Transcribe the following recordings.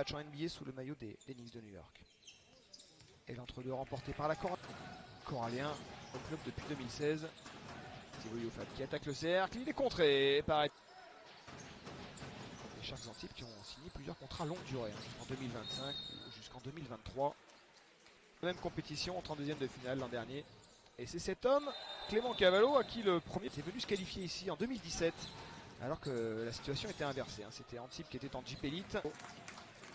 match en NBA sous le maillot des Knicks de New York. Et l'entre-deux remporté par la Corallien au club depuis 2016. Steve Oyufat qui attaque le cercle, il est contré par les Sharks Antibes qui ont signé plusieurs contrats longue durée, jusqu'en 2025 ou jusqu'en 2023. Même compétition en 32e de finale l'an dernier. Et c'est cet homme, Clément Cavallo, à qui le premier est venu se qualifier ici en 2017. Alors que la situation était inversée. C'était Antibes qui était en Jeep Elite.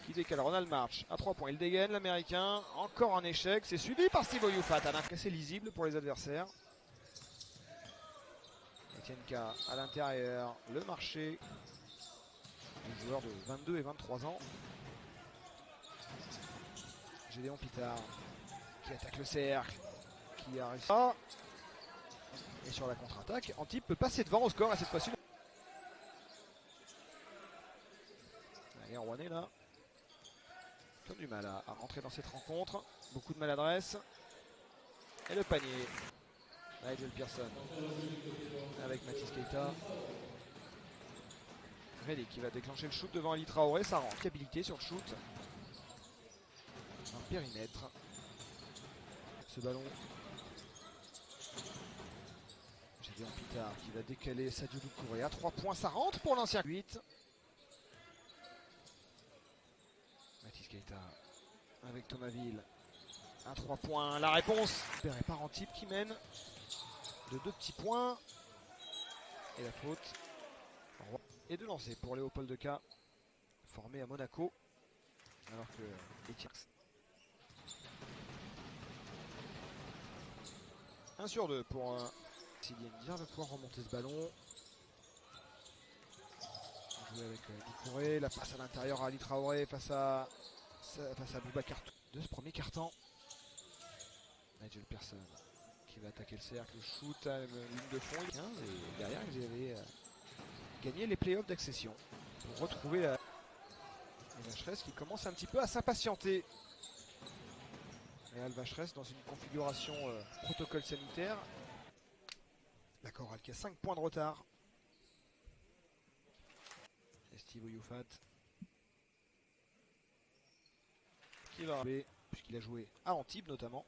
Qui décale Ronald March à 3 points. Il dégaine l'américain. Encore un échec. C'est suivi par Steve Oyufat. Un assez lisible pour les adversaires. Etienne K à l'intérieur. Le marché. Un joueur de 22 et 23 ans. Gédéon Pitard qui attaque le cercle. Qui arrive. Et sur la contre-attaque, Antibes peut passer devant au score à cette fois-ci. Allez, Rouennais là. Ils ont du mal à rentrer dans cette rencontre. Beaucoup de maladresse. Et le panier. Nigel Pearson. Avec Mathis Keita. Reddick qui va déclencher le shoot devant Ali Traoré. Ça rend fiabilité sur le shoot. Un périmètre. Ce ballon. Gédéon Pitard qui va décaler Sadio Doucouré à 3 points. Ça rentre pour l'ancien 8. Mathis Keita avec Thomasville à 3 points. La réponse repérée par Antibes qui mène de 2 petits points. Et la faute. Et de lancer pour Léopold K, formé à Monaco. Alors que les Tirs. 1 sur 2 pour Sidi Ndiaye va pouvoir remonter ce ballon. Jouer avec Doucouré. La passe à l'intérieur à Ali Traoré face à Boubacar de ce premier carton. Nigel Pearson qui va attaquer le cercle, le shoot à la ligne de fond. 15 et derrière ils avaient gagné les playoffs d'accession pour retrouver la Vacheresse qui commence un petit peu à s'impatienter. Real Vacheresse dans une configuration protocole sanitaire. La Coral qui a 5 points de retard. Et Steve Oyufat qui va jouer, puisqu'il a joué à Antibes notamment.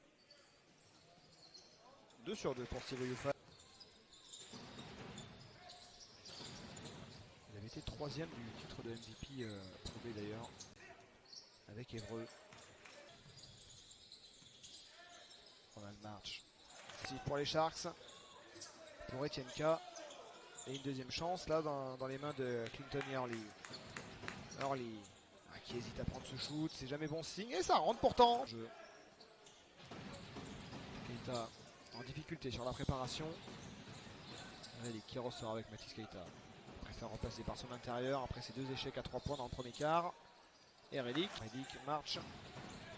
2 sur 2 pour Steve Oyufat. Il avait été 3e du titre de MVP prouvé d'ailleurs avec Évreux. Ronald March. C'est pour les Sharks. Pour Etienne K. Et une deuxième chance là dans les mains de Clinton Hurley. Hurley qui hésite à prendre ce shoot. C'est jamais bon signe. Et ça rentre pourtant. Keita en difficulté sur la préparation. Reddick qui ressort avec Mathis Keita. Il préfère remplacer par son intérieur après ses 2 échecs à 3 points dans le premier quart. Et Reddick, March,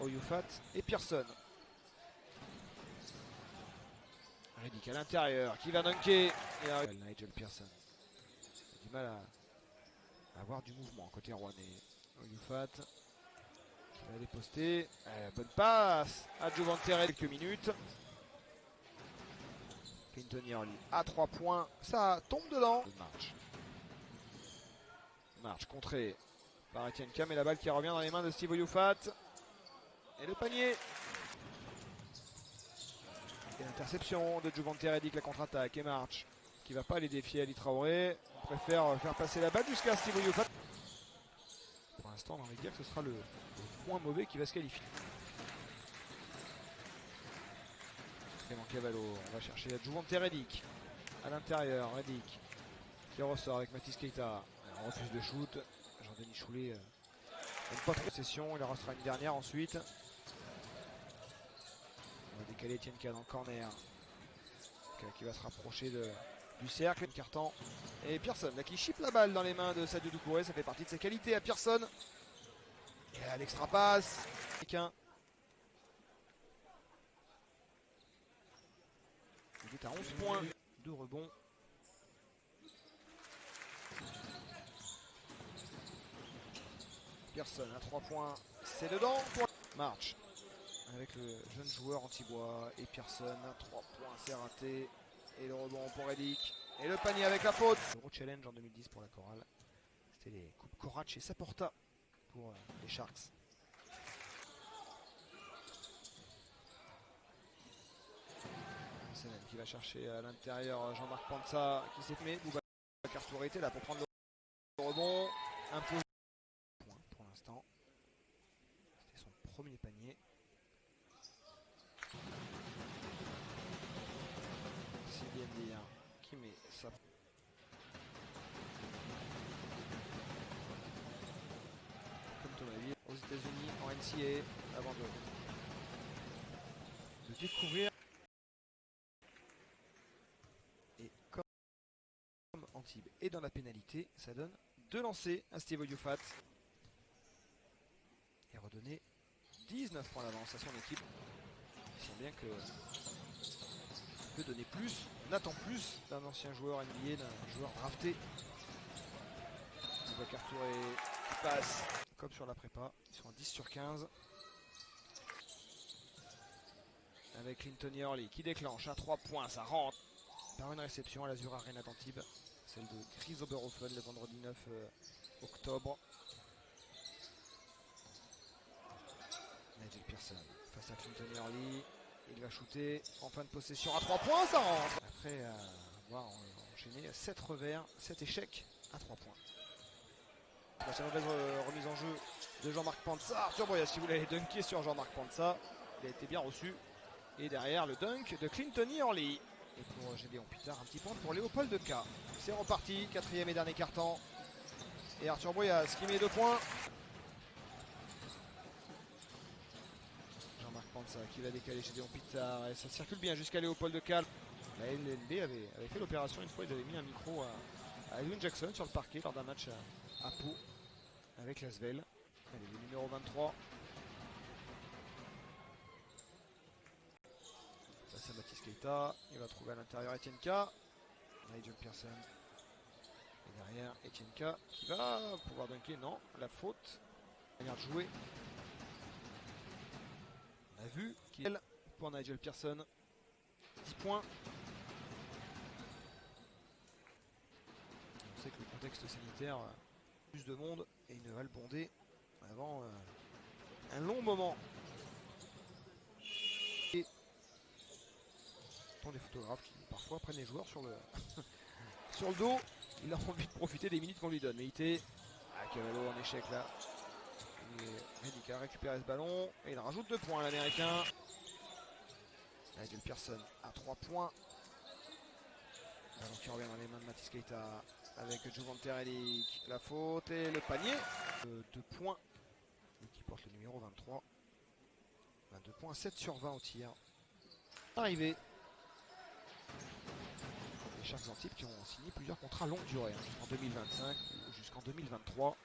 Oyufat et Pearson. Reddick à l'intérieur qui va dunker. Et Nigel Pearson. Il a du mal à avoir du mouvement côté rouennais. Oyufat qui va déposter. Bonne passe à Jovante quelques minutes. Clinton Hurley à 3 points. Ça tombe dedans. March contré par Etienne K. Et la balle qui revient dans les mains de Steve Oyufat. Et le panier. Et l'interception de Jovante Reddick, la contre-attaque. Et March qui va pas aller défier Ali Traoré. On préfère faire passer la balle jusqu'à Steve Oyufat. Pour l'instant, on a envie de dire que ce sera le point mauvais qui va se qualifier. Clément Cavallo, on va chercher Jovante Reddick à l'intérieur. Reddick qui ressort avec Mathis Keita. On refuse de shoot. Jean-Denis Choulet n'aime pas trop de session. Il en restera une dernière ensuite. On va décaler Etienne K dans le corner. Qui va se rapprocher du cercle. Carton. Et Pearson là, qui chipe la balle dans les mains de Sadio Doucouré. Ça fait partie de ses qualités à Pearson. Et à l'extra passe. Il est à 11 points. 2 rebonds. Pearson à 3 points. C'est dedans pour March. Avec le jeune joueur antibois et Pearson. 3 points, c'est raté. Et le rebond pour Reddick. Et le panier avec la faute. Euro Challenge en 2010 pour la Chorale. C'était les coupes Corac et Saporta. pour les Sharks. Semen qui va chercher à l'intérieur Jean-Marc Panza qui s'est fait. Boubacar Touré était là pour prendre le rebond. Impose point pour l'instant. C'était son premier panier. C'est bien dire qui met ça. Comme Thomas aux États-Unis en NCAA avant de découvrir. Et comme Antibes est dans la pénalité, ça donne 2 lancers à Steve Oyufat. Et redonner 19 points d'avance à son équipe. Il sent bien que peut donner plus, on attend plus d'un ancien joueur NBA, d'un joueur drafté. Boubacar Touré qui passe comme sur la prépa, ils sont à 10 sur 15. Avec Clinton Yearly qui déclenche à 3 points, ça rentre par une réception à l'Azur Arena d'Antibes, celle de Chris Oberhofen le vendredi 9 octobre. Nigel Pearson face à Clinton Yearly, il va shooter en fin de possession à 3 points, ça rentre. Après avoir enchaîné 7 revers, 7 échecs à 3 points. C'est une mauvaise remise en jeu de Jean-Marc Panza. Arthur Boyas qui voulait aller dunker sur Jean-Marc Panza, il a été bien reçu. Et derrière le dunk de Clinton Yearly. Et pour Gédéon Pitard, un petit point pour Léopold K. C'est reparti, 4e et dernier quart-temps. Et Arthur Boyas qui met 2 points. Jean-Marc Panza qui va décaler Gédéon Pitard. Et ça circule bien jusqu'à Léopold K. La LNB avait fait l'opération une fois, ils avaient mis un micro à Edwin Jackson sur le parquet lors d'un match à Pau avec l'Asvel. Allez, le numéro 23. Face à Mathis Keita, il va trouver à l'intérieur Etienne K. Nigel Pearson. Et derrière Etienne K qui va pouvoir dunker. Non, la faute. Manière de jouer. On a vu qu'il est pour Nigel Pearson. 10 points. On sait que le contexte sanitaire, plus de monde et une halle bondée avant un long moment. Et des photographes qui parfois prennent les joueurs sur le, sur le dos. Il a envie de profiter des minutes qu'on lui donne. Mais Cavallo en échec là. Reddick a récupéré ce ballon et il rajoute 2 points l'américain. Nigel Pearson à 3 points. Ballon qui revient dans les mains de Mathis Keita avec Juvante Reddick. La faute et le panier. 2 points. Et qui porte le numéro 23. 22 points, 7 sur 20 au tir. Arrivé. Les Sharks d'Antibes qui ont signé plusieurs contrats longue durée, jusqu'en 2025 ou jusqu'en 2023.